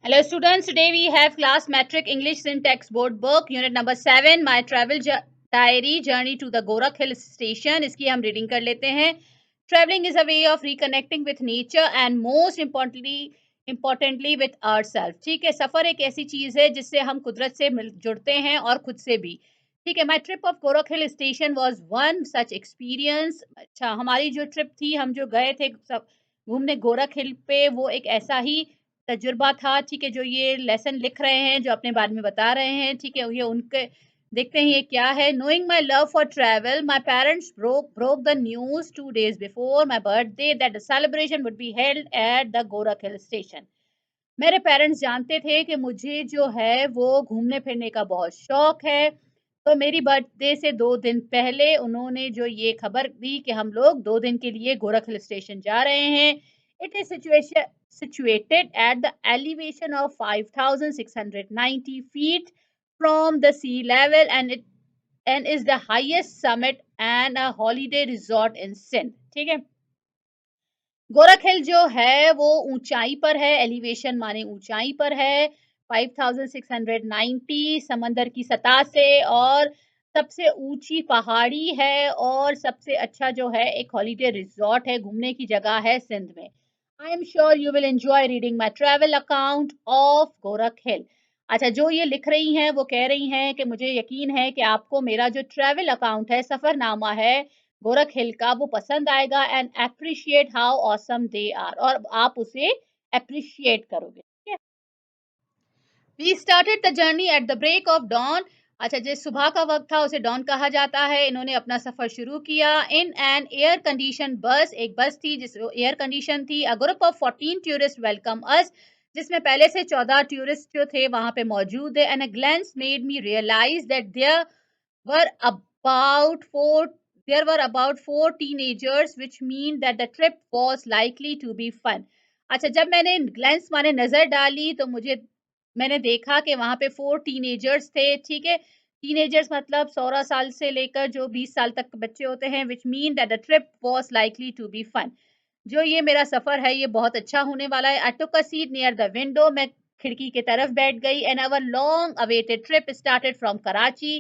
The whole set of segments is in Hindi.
Hello students, today we have class metric English syntax board book unit number 7 my travel diary journey to the Gorakh Hill station. इसकी हम रीडिंग कर लेते हैं. Traveling is a way of reconnecting with nature and most importantly with ourselves. ठीक है, सफर एक ऐसी चीज है जिससे हम कुदरत से जुड़ते हैं और खुद से भी. ठीक है, my trip of Gorakh Hill station was one such experience. अच्छा, हमारी जो ट्रिप थी, हम जो गए थे सब घूमने गोरख हिल पे, वो एक ऐसा ही तजुर्बा था. ठीक है, जो ये लेसन लिख रहे हैं, जो अपने बारे में बता रहे हैं. ठीक है, ये उनके देखते हैं ये क्या है. Knowing my love for travel my parents broke the news 2 days before my birthday that the celebration would be held at the Gorakh hill station. मेरे पेरेंट्स जानते थे कि मुझे जो है वो घूमने फिरने का बहुत शौक है, तो मेरी बर्थडे से 2 दिन पहले उन्होंने जो ये खबर दी कि हम लोग 2 दिन के लिए गोरख हिल स्टेशन जा रहे हैं. It is situated at the elevation of 5,690 feet from the sea level and is the highest summit and a holiday resort in Sindh. ठीक है, गोरख हिल जो है वो ऊंचाई पर है. एलिवेशन माने ऊंचाई पर है. 5,690 समंदर की सतह से, और सबसे ऊंची पहाड़ी है, और सबसे अच्छा जो है एक हॉलीडे रिजॉर्ट है, घूमने की जगह है सिंध में. I am sure you will enjoy reading my travel account of Gorakh hill. अच्छा, जो ये लिख रही हैं वो कह रही हैं कि मुझे यकीन है कि आपको मेरा जो ट्रेवल अकाउंट है, सफरनामा है गोरख हिल का, वो पसंद आएगा. And appreciate how awesome they are, और आप उसे अप्रिशिएट करोगे. ठीक है. We started the journey at the break of dawn. अच्छा, जिस सुबह का वक्त था उसे डॉन कहा जाता है. इन्होंने अपना सफर शुरू किया इन एन एयर कंडीशन बस. एक बस थी जिस एयर कंडीशन थी. A group of 14 tourist welcome अस, जिसमें पहले से 14 टूरिस्ट जो थे वहां पे मौजूद है. And a glance made me realise that there were about four there were about 4 teenagers, which mean that the trip was likely to be fun. अच्छा, जब मैंने ग्लेंस माने नजर डाली तो मैंने देखा कि वहां पे 4 टीनेजर्स थे. ठीक है, टीनेजर्स मतलब 16 साल से लेकर जो 20 साल तक के बच्चे होते हैं. Which mean that the trip was likely to be fun. जो ये मेरा सफर है ये बहुत अच्छा होने वाला है. I took a seat near the window. मैं खिड़की की तरफ बैठ गई. And our long awaited trip started from Karachi.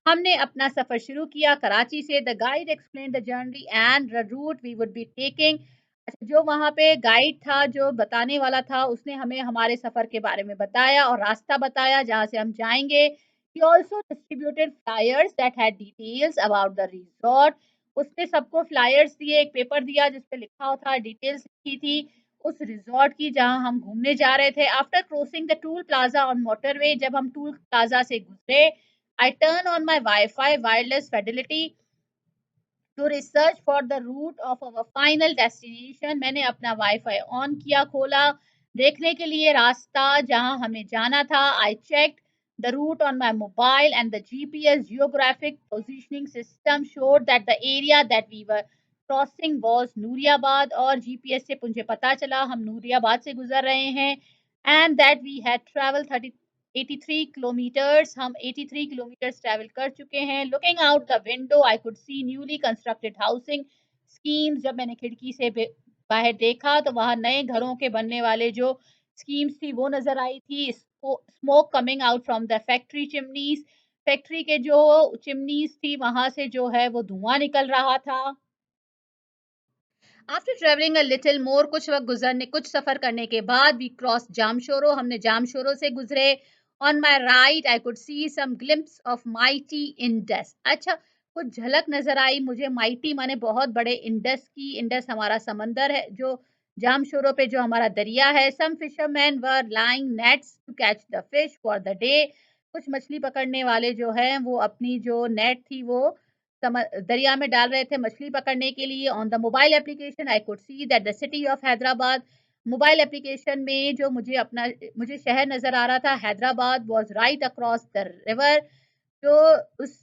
हमने अपना सफर शुरू किया कराची से. The guide explain the journey and the route we would be taking. अच्छा, जो वहाँ पे गाइड था, जो बताने वाला था, उसने हमें हमारे सफर के बारे में बताया और रास्ता बताया जहाँ से हम जाएंगे. He also distributed flyers that had details about the resort. उसने सबको फ्लायर्स दिए, एक पेपर दिया जिस पे लिखा हुआ था, डिटेल्स लिखी थी उस रिजॉर्ट की जहां हम घूमने जा रहे थे. After crossing the toll plaza on motorway, जब हम टूल प्लाजा से गुजरे, I turn on my Wi-Fi wireless fidelity to research for the route of our final destination. मैंने अपना वाईफाई ऑन किया, खोला देखने के लिए रास्ता जहां हमें जाना था. I checked the route on my mobile and the GPS geographic positioning system showed that the area that we were crossing was Nooriabad. और GPS से मुझे पता चला हम नूरियाबाद से गुजर रहे हैं. And that we had traveled 83 kilometres. हम 83 किलोमीटर्स ट्रैवल कर चुके हैं. Looking out the window I could C newly constructed housing schemes. जब मैंने खिड़की से बाहर देखा तो वहां नए घरों के बनने वाले जो स्कीम्स थी वो नजर आई थी. Smoke coming out from the factory chimneys. Factory के जो चिमनीज थी वहां से जो है वो धुआं निकल रहा था. After travelling a little more, कुछ सफर करने के बाद, वी क्रॉस जामशोरो. हमने जामशोरो से गुजरे. On my right I could see some glimpse of mighty Indus. अच्छा, कुछ झलक नजर आई मुझे माइटी माने बहुत बड़े इंडस की. इंडस हमारा समंदर है, जो जामशोरो पे जो हमारा दरिया है. Some fisherman were lying nets to catch the fish for the day. कुछ मछली पकड़ने वाले जो हैं वो अपनी जो नेट थी वो दरिया में डाल रहे थे मछली पकड़ने के लिए. On the mobile application I could see that the city of Hyderabad. Mobile application में जो मुझे शहर नजर आ रहा था Hyderabad was right across the river, जो उस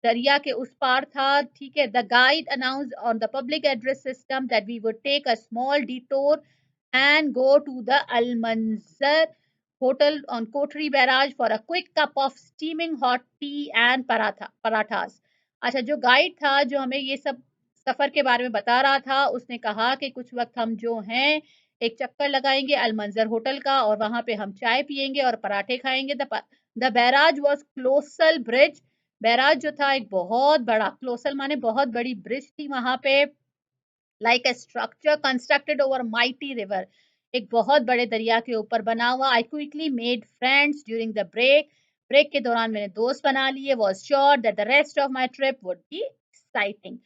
दरिया के उस पार था. ठीक है. The guide announce on the public address system that we would take a small detour and go to the Al Manzar hotel on Kotri Barrage for a quick cup of steaming hot tea and parathas. अच्छा, जो गाइड था जो हमें ये सब सफर के बारे में बता रहा था, उसने कहा कि कुछ वक्त हम जो हैं एक चक्कर लगाएँगे अल-मंज़र होटल का और वहाँ पे हम चाय पिएँगे और पराठे खाएँगे। The barrage was colossal bridge. Barrage जो था एक बहुत बड़ा, कोलोसल माने बहुत बड़ी ब्रिज थी वहाँ पे, like a structure constructed over mighty river. एक बहुत बड़े दरिया के ऊपर बना हुआ। I quickly made friends during the break. Break के दौरान मैंने दोस्त बना लिए। Was sure that the rest of my trip would be exciting.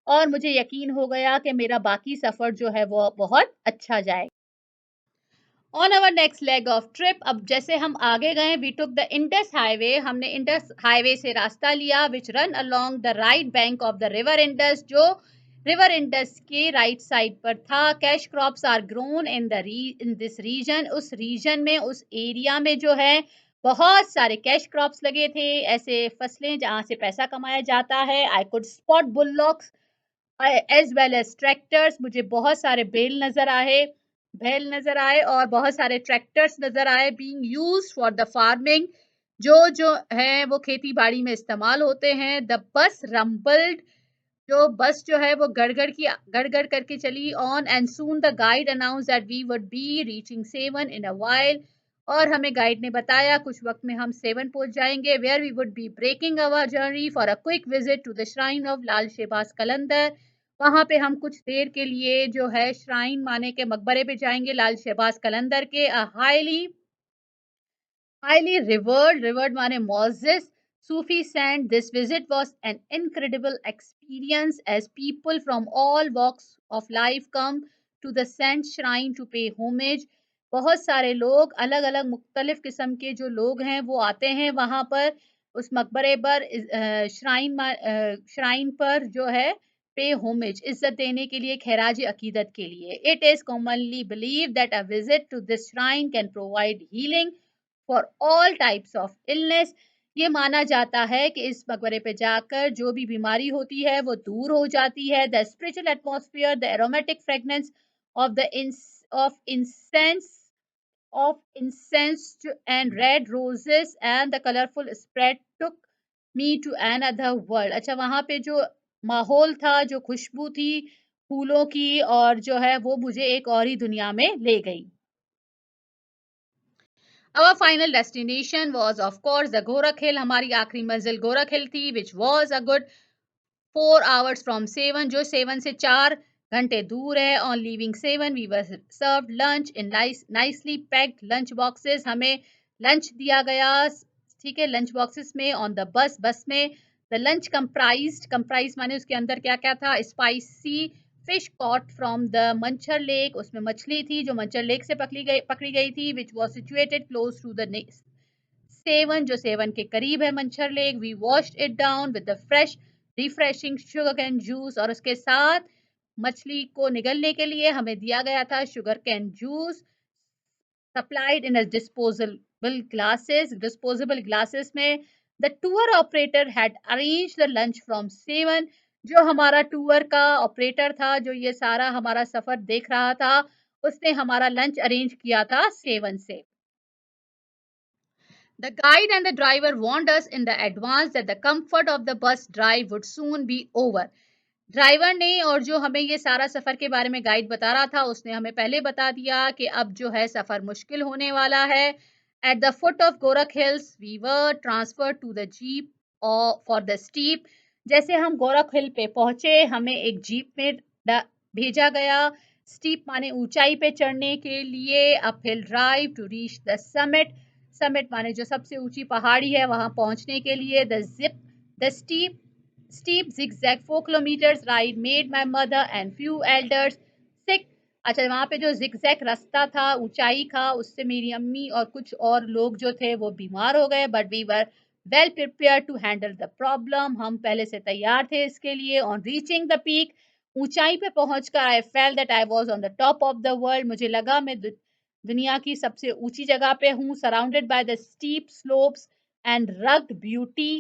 और मुझे यकीन हो गया कि मेरा बाकी सफ़र जो है वो बहुत अच्छा जाएगा। On our next leg of trip, अब जैसे हम आगे गए, we took the Indus highway. हमने इंडस हाईवे से रास्ता लिया which run along the right bank of the river Indus, जो रिवर इंडस के राइट साइड पर था। Cash crops are grown in this region. उस रीजन में, उस एरिया में जो है बहुत सारे कैश क्रॉप्स लगे थे, ऐसे फसलें जहाँ से पैसा कमाया जाता है। I could spot bulldogs as well as tractors. मुझे बहुत सारे बैल नजर आए और बहुत सारे ट्रैक्टर्स नजर आए being used for the farming, जो है वो खेती बाड़ी में इस्तेमाल होते हैं। द बस रम्बल्ड, जो बस जो है वो गड़गड़ करके चली on, and soon the guide announce that we would be reaching Sehwan in a while. और हमें गाइड ने बताया कुछ वक्त में हम सेवन पहुंच जाएंगे, where we would be breaking our journey for a quick visit to the shrine of Lal Shahbaz Qalandar. वहां पे हम कुछ देर के लिए जो है श्राइन माने के मकबरे पे जाएंगे, लाल शहबाज कलंदर के। Highly revered माने Moses, Sufi saint, this visit was an incredible experience as people from all walks of life come to the saint shrine to pay homage. बहुत सारे लोग, अलग अलग मुख्तलिफ किस्म के जो लोग हैं वो आते हैं वहाँ पर, उस मकबरे पर, श्राइन पर जो है पे होमेज, इज्जत देने के लिए, खैराज अकीदत के लिए। It is commonly believe that a visit to this shrine can provide healing for all types of illness. ये माना जाता है कि इस मकबरे पे जाकर जो भी बीमारी होती है वो दूर हो जाती है। The spiritual atmosphere, the aromatic fragrance of the of incense of incense and red roses and the colorful spread took me to another world। अच्छा, वहां पे जो माहौल था, जो खुशबू थी फूलों की, और जो है वो मुझे एक और ही दुनिया में ले गई। Our final destination was of course the Gorakh Hill। हमारी आखिरी मंजिल गोरख हिल थी, which was a good 4 hours from Sevan, जो सेवन से 4 घंटे दूर है। On leaving Sevan, we were served lunch in nicely packed lunch boxes। हमें लंच दिया गया, ठीक है, लंच बॉक्सेस में ऑन द बस में। द लंच कंप्राइज माने उसके अंदर क्या क्या था, spicy fish caught from the Manchar lake, उसमें मछली थी जो मंचर लेक से पकड़ी गई थी, which was situated close to the Sehwan, जो सेवन के करीब है Manchar lake. We washed it down with the fresh refreshing sugar cane juice, और उसके साथ मछली को निगलने के लिए हमें दिया गया था sugar cane juice, supplied in a disposable glasses में। The tour operator had arranged the lunch from Seven। जो हमारा टूर का ऑपरेटर था, जो ये सारा हमारा सफर देख रहा था, उसने हमारा लंच अरेंज किया था सेवन से। The guide and the driver warned us in the advance that the comfort of the bus drive would soon be over। Driver ने, और जो हमें ये सारा सफ़र के बारे में गाइड बता रहा था, उसने हमें पहले बता दिया कि अब जो है सफ़र मुश्किल होने वाला है। At the foot of Gorakh hills we were transfer to the jeep for the steep. जैसे हम गोरख हिल पे पहुंचे, हमें एक जीप में भेजा गया, स्टीप माने ऊंचाई पे चढ़ने के लिए, uphill drive to reach the summit. Summit माने जो सबसे ऊंची पहाड़ी है वहां पहुंचने के लिए। The steep zigzag 4 kilometers ride made my mother and few elders sick। अच्छा, वहां पे जो zigzag रास्ता था, ऊंचाई था, उससे मेरी अम्मी और कुछ और लोग जो थे वो बीमार हो गए। But we were well prepare to handle the problem. हम पहले से तैयार थे इसके लिए। ऑन रीचिंग द पीक, ऊंचाई पे पहुंचकर I felt that I was on the top of the world. मुझे लगा मैं दुनिया की सबसे ऊंची जगह पे हूँ, surrounded by the steep slopes and rugged beauty.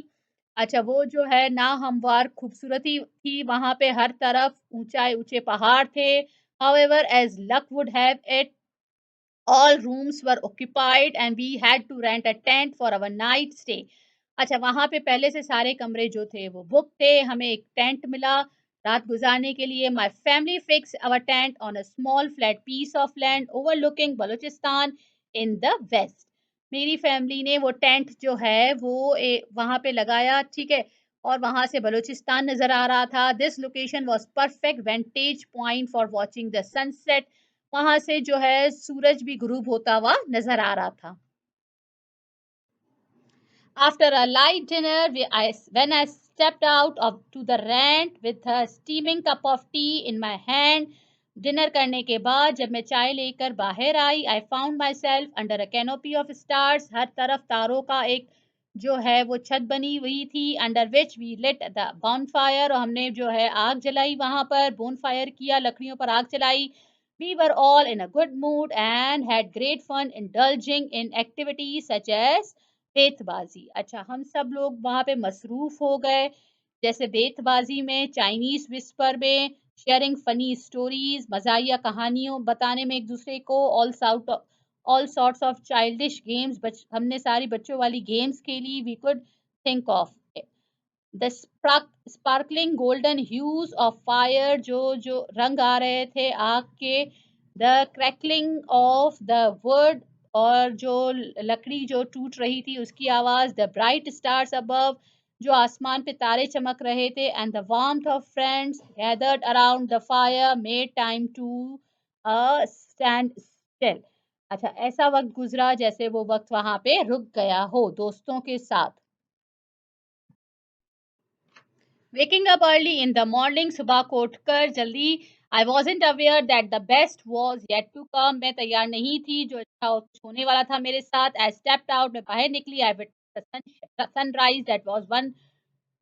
अच्छा, वो जो है ना हमवार खूबसूरती थी, वहां पे हर तरफ ऊंचे पहाड़ थे। However, as luck would have it, all rooms were occupied and we had to rent a tent for our night stay। अच्छा, वहां पे पहले से सारे कमरे जो थे वो बुक थे, हमें एक टेंट मिला रात गुजारने के लिए my family fixed our tent on a small flat piece of land overlooking Balochistan in the west. मेरी फैमिली ने वो टेंट जो है वो वहां पे लगाया, ठीक है, और वहां से बलूचिस्तान नजर आ रहा था. This location was perfect वेंटेज point for watching the sunset. वहां से जो है सूरज भी गुरूब होता हुआ नजर आ रहा था. After a light dinner, when I stepped out to the rent with a steaming cup of tea in my hand, dinner करने के बाद जब मैं चाय लेकर बाहर आई, I found myself under a canopy of stars. हर तरफ तारों का एक जो है वो छत बनी हुई थी. Under which we lit the bonfire, और हमने जो है आग जलाई, वहां पर बोन फायर किया, लकड़ियों पर आग जलाई. We were all in a good mood and had great fun indulging in activities such as बेतबाजी. अच्छा, हम सब लोग वहां पे मसरूफ हो गए, जैसे बेतबाजी में, चाइनीज विस्पर में, शेयरिंग फनी स्टोरीज, मजाहिया कहानियों बताने में एक दूसरे को, all sorts of childish games, हमने सारी बच्चों वाली गेम्स खेली. We could think of the sparkling golden hues of fire, जो जो रंग आ रहे थे आग के, the crackling of the wood, और जो लकड़ी जो टूट रही थी उसकी आवाज, द ब्राइट स्टार्स अबव, जो आसमान पे तारे चमक रहे थे, and the warmth of friends gathered around the fire made time to stand still. अच्छा, ऐसा वक्त गुजरा जैसे वो वक्त वहां पे रुक गया हो दोस्तों के साथ. Waking up early in the morning, सुबह को उठकर जल्दी, I wasn't aware that the best was yet to come. मैं तैयार नहीं थी, जो अच्छा कुछ होने वाला था मेरे साथ. I stepped out, मैं बाहर निकली. I witnessed the sunrise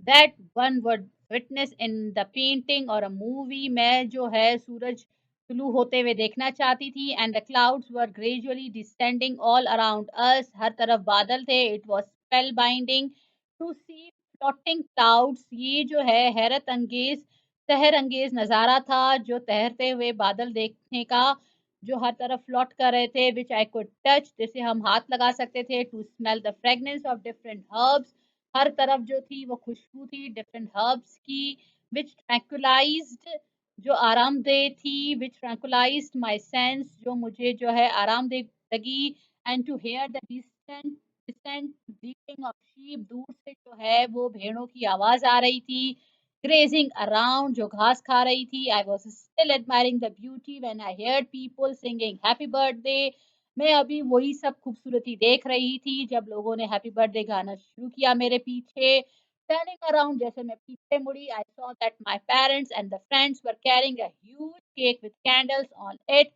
that one would witness in the painting or a movie. मैं जो है सूरज तुलू होते हुए देखना चाहती थी. And the clouds were gradually descending all around us. हर तरफ बादल थे. It was spellbinding to see floating clouds. ये जो है हैरत अंगेज, सहर अंगेज नज़ारा था, जो तैरते हुए बादल देखने का, जो हर तरफ फ्लोट कर रहे थे. विच आई कुड टच, जिसे हम हाथ लगा सकते थे. To smell the fragrance of different herbs, हर तरफ जो थी वो खुशबू थी डिफरेंट हर्ब्स की. विच ट्रैंकुलाइज्ड, जो आरामदेह थी. विच ट्रैंकुलाइज्ड माई सेंस, जो मुझे जो है आरामदेह लगी. And to hear the distant distant bleating of sheep, दूर से जो है वो भेड़ों की आवाज आ रही थी. ग्रेजिंग अराउंड, जो घास खा रही थी. I was still admiring the beauty when I heard people singing happy birthday. मैं अभी वही सब खूबसूरती देख रही थी जब लोगों ने हैप्पी बर्थडे गाना शुरू किया मेरे पीछे. टर्निंग अराउंड, जैसे मैं पीछे मुड़ी, I saw that my parents and the friends were carrying a huge cake with candles on it.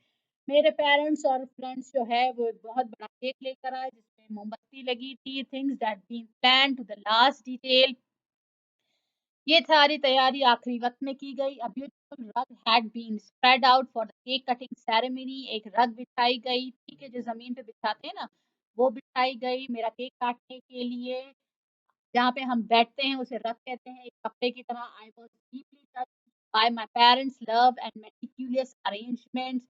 मेरे पेरेंट्स और फ्रेंड्स जो है वो एक बहुत बड़ा केक लेकर आए जिसमें मोमबत्ती लगी थी. Things that been plan to the last detail, ये सारी तैयारी आखिरी वक्त में की गई. A beautiful rug had been spread out for the cake cutting ceremony. एक रग बिछाई गई, ठीक है, जो जमीन पे बिछाते हैं ना, वो बिछाई गई मेरा केक काटने के लिए. जहाँ पे हम बैठते हैं उसे रग कहते हैं, एक कपड़े की तरह. I was deeply touched bye my parents love and meticulous arrangements.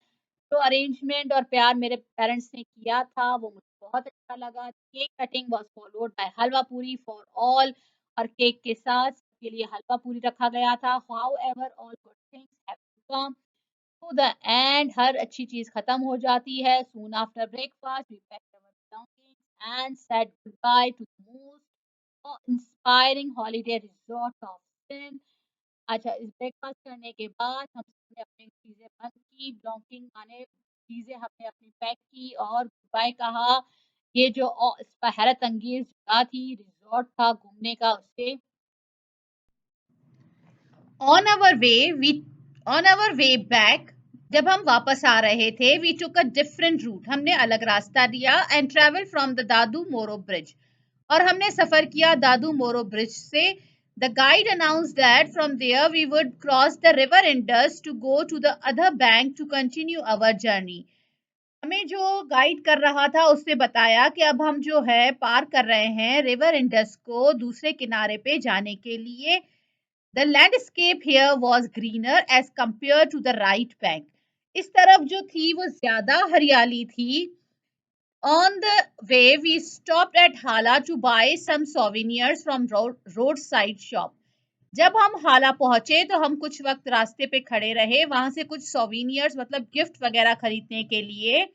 जो अरेंजमेंट और प्यार मेरे पेरेंट्स ने किया था वो मुझे बहुत अच्छा लगा. Cake cutting was followed by halwa puri for all, और केक के साथ सबके लिए हलवा पूरी रखा गया था. However all good things have to come to the end, हर अच्छी चीज खत्म हो जाती है. Soon after breakfast we packed our belongings and said goodbye to the most inspiring holiday resort of Sindh. अच्छा, इस ब्रेकफास्ट करने के बाद हम सबने अपनी चीज़ें बंद की, बिलोंगिंग माने चीज़ें हमने अपनी पैक की और बाय कहा. ये जो इस पर हैरत अंगेज जगह थी, रिजॉर्ट था घूमने का, उससे on our way we on our way back, जब हम वापस आ रहे थे, we took a different route, हमने अलग रास्ता लिया. And travel from the Dadu Moro bridge, और हमने सफर किया दादू मोरो ब्रिज से. The guide announce that from there we would cross the river Indus to go to the other bank to continue our journey. हमें जो गाइड कर रहा था उसने बताया कि अब हम जो है पार कर रहे हैं रिवर इंडस को दूसरे किनारे पे जाने के लिए. The landscape here was greener as compared to the right bank. इस तरफ जो थी वो ज्यादा हरियाली थी. On the way, we stopped at Hala to buy some souvenirs from roadside shop. जब हम हाला पहुंचे तो हम कुछ वक्त रास्ते पे खड़े रहे, वहां से कुछ सोविनियर्स मतलब गिफ्ट वगैरह खरीदने के लिए,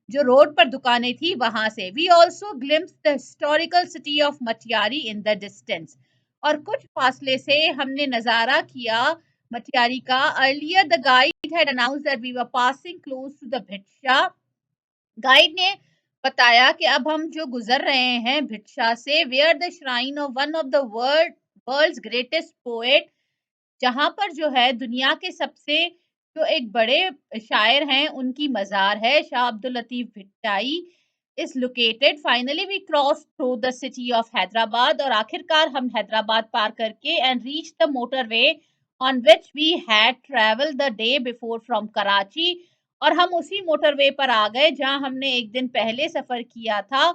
जो रोड पर दुकानें थी वहां से। We also glimpse the historical city of Matiari in the distance, और कुछ फासले से हमने नजारा किया मटियारी का। Earlier the guide had announced that we were passing close to the Bhitshah. Guide ने बताया कि अब हम जो गुजर रहे हैं भिक्षा से, where the shrine of one of the world's greatest poet, जहां पर जो है दुनिया के सबसे जो एक बड़े शायर हैं उनकी मजार है, Shah Abdul Latif Bhittai is located. Finally we cross through the city of Hyderabad, और आखिरकार हम हैदराबाद पार करके and reach the motorway on which we had travel the day before from Karachi. और हम उसी मोटरवे पर आ गए जहां हमने एक दिन पहले सफर किया था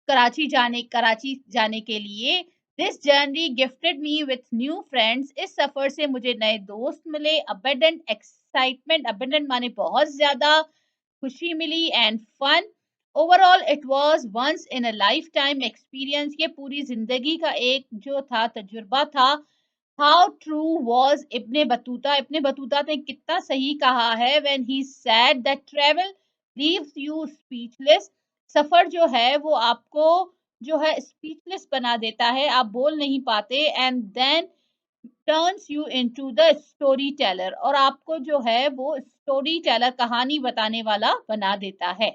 कराची जाने के लिए। This journey gifted me with new friends, इस सफर से मुझे नए दोस्त मिले। अबेंडेंट एक्साइटमेंट, अबेंडेंट माने बहुत ज्यादा खुशी मिली, and fun. Overall it was once in a lifetime experience, ये पूरी जिंदगी का एक जो था तजुर्बा था। How true was Ibn Battuta ने कितना सही कहा है when he said that travel leaves you speechless. सफर जो है वो आपको जो है स्पीचलेस बना देता है, आप बोल नहीं पाते, and then turns you into the storyteller, और आपको जो है वो स्टोरी टेलर कहानी बताने वाला बना देता है।